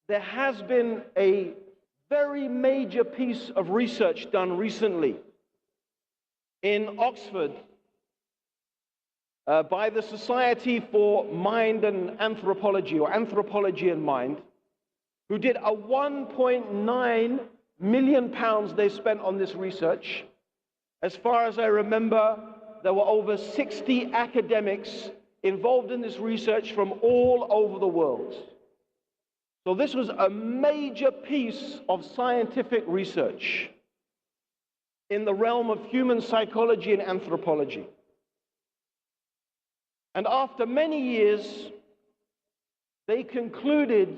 there has been a very major piece of research done recently in Oxford by the Society for Mind and Anthropology, or Anthropology and Mind, who did a £1.9 million they spent on this research. As far as I remember, there were over 60 academics involved in this research from all over the world. So this was a major piece of scientific research in the realm of human psychology and anthropology. And after many years, they concluded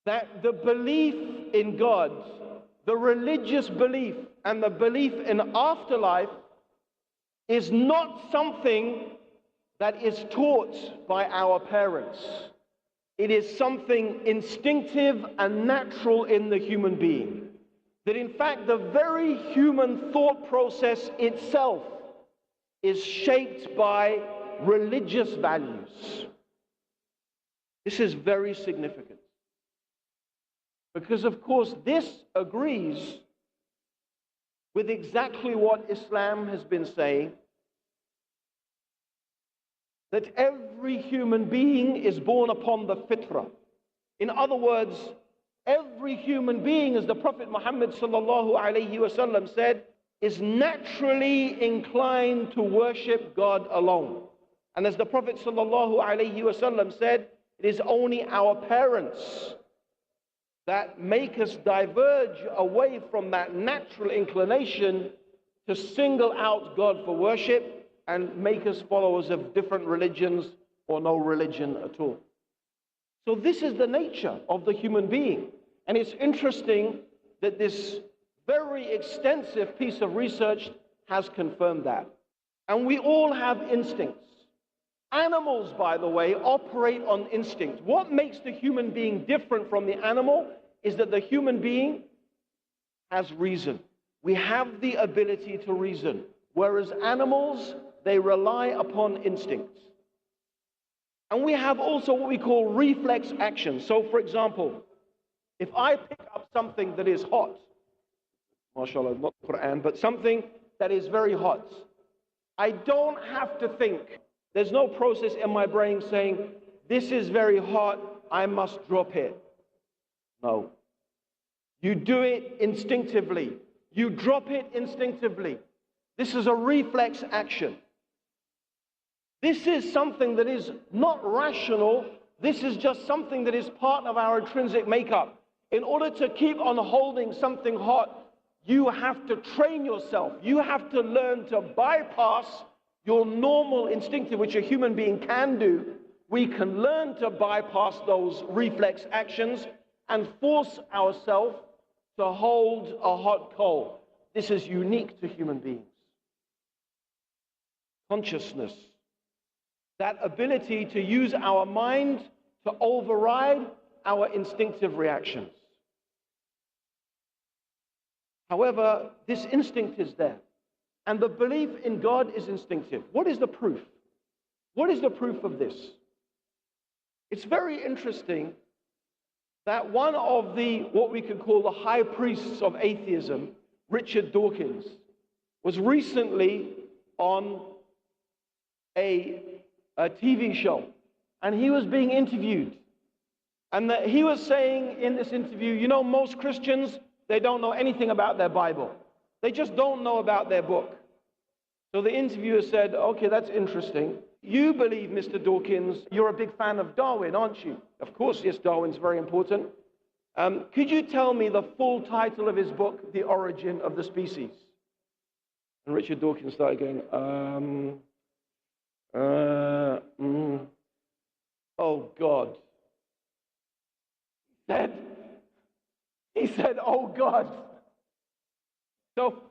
that the belief in God, the religious belief, and the belief in afterlife is not something that is taught by our parents. It is something instinctive and natural in the human being. That in fact, the very human thought process itself is shaped by religious values. This is very significant. Because of course, this agrees with exactly what Islam has been saying, that every human being is born upon the fitrah. In other words, every human being, as the Prophet Muhammad sallallahu alaihi wasallam said, is naturally inclined to worship God alone. And as the Prophet sallallahu alaihi wasallam said, it is only our parents that make us diverge away from that natural inclination to single out God for worship and make us followers of different religions or no religion at all. So this is the nature of the human being. And it's interesting that this very extensive piece of research has confirmed that. And we all have instincts. Animals, by the way, operate on instinct. What makes the human being different from the animal is that the human being has reason. We have the ability to reason, whereas animals, they rely upon instincts. And we have also what we call reflex action. So for example, if I pick up something that is hot, mashallah, not Quran, but something that is very hot, I don't have to think. There's no process in my brain saying, this is very hot, I must drop it. No. You do it instinctively. You drop it instinctively. This is a reflex action. This is something that is not rational. This is just something that is part of our intrinsic makeup. In order to keep on holding something hot, you have to train yourself. You have to learn to bypass your normal instinctive, which a human being can do. We can learn to bypass those reflex actions and force ourselves to hold a hot coal. This is unique to human beings. Consciousness. That ability to use our mind to override our instinctive reactions. However, this instinct is there. And the belief in God is instinctive. What is the proof? What is the proof of this? It's very interesting that one of the, what we could call the high priests of atheism, Richard Dawkins, was recently on a TV show, and he was being interviewed. And he was saying in this interview, you know, most Christians, they don't know anything about their Bible. They just don't know about their book. So the interviewer said, okay, that's interesting. You believe, Mr. Dawkins, you're a big fan of Darwin, aren't you? Of course, yes, Darwin's very important. Could you tell me the full title of his book, The Origin of the Species? And Richard Dawkins started going, oh God. He said, oh God. So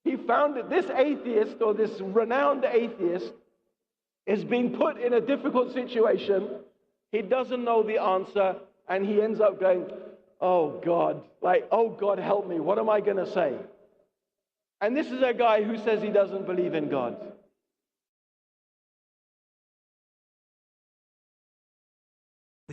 he found that this atheist, or this renowned atheist, is being put in a difficult situation. He doesn't know the answer, and he ends up going, oh God, like, oh God, help me, what am I going to say? And this is a guy who says he doesn't believe in God.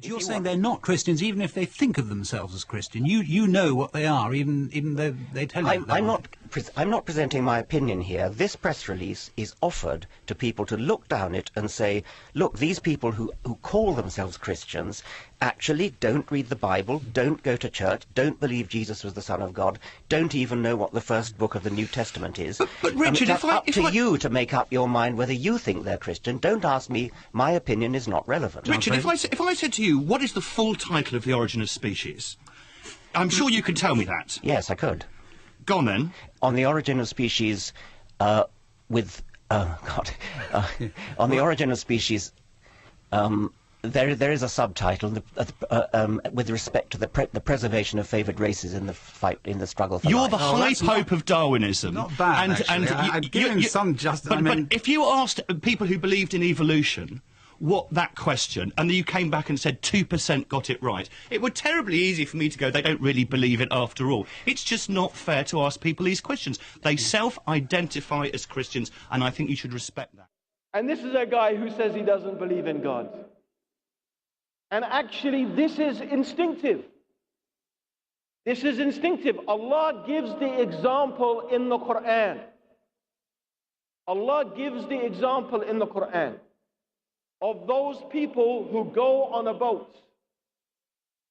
But you're saying they're not Christians, even if they think of themselves as Christian. You know what they are, even though they tell you. I'm not presenting my opinion here. This press release is offered to people to look down it and say, look, these people who call themselves Christians actually don't read the Bible, don't go to church, don't believe Jesus was the Son of God, don't even know what the first book of the New Testament is. But Richard, it's up to you to make up your mind whether you think they're Christian. Don't ask me. My opinion is not relevant. Richard, if I said to you, what is the full title of The Origin of Species? I'm sure you could tell me that. Yes, I could. Go on then. On the Origin of Species, on the Origin of Species, there is a subtitle with respect to the preservation of favoured races in the fight, in the struggle for You're life. the high pope of Darwinism. Not bad, and give him some justice. But if you asked people who believed in evolution what that question, and you came back and said 2% got it right, it would terribly easy for me to go, they don't really believe it after all. It's just not fair to ask people these questions. They self-identify as Christians, and I think you should respect that. And this is a guy who says he doesn't believe in God. And actually, this is instinctive. This is instinctive. Allah gives the example in the Quran. Allah gives the example in the Quran of those people who go on a boat.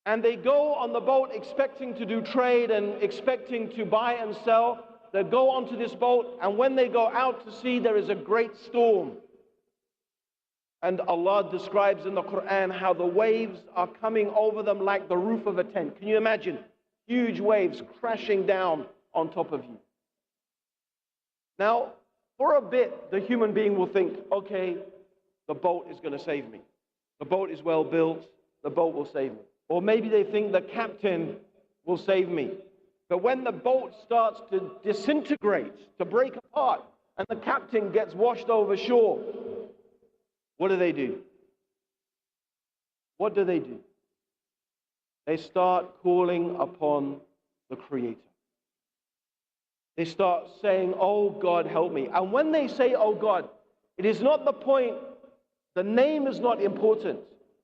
And they go on the boat expecting to do trade and expecting to buy and sell. They go onto this boat, and when they go out to sea, there is a great storm. And Allah describes in the Quran how the waves are coming over them like the roof of a tent. Can you imagine? Huge waves crashing down on top of you. Now, for a bit, the human being will think, okay, the boat is going to save me. The boat is well built. The boat will save me. Or maybe they think the captain will save me. But when the boat starts to disintegrate, to break apart, and the captain gets washed over shore, what do? What do? They start calling upon the Creator. They start saying, oh God, help me. And when they say, oh God, it is not the point, the name is not important.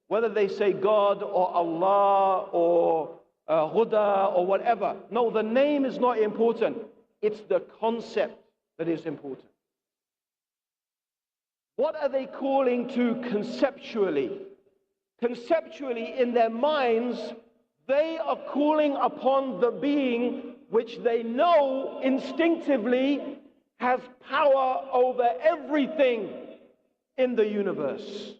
Whether they say God or Allah or Huda or whatever. No, the name is not important. It's the concept that is important. What are they calling to conceptually? Conceptually, in their minds, they are calling upon the being which they know instinctively has power over everything in the universe.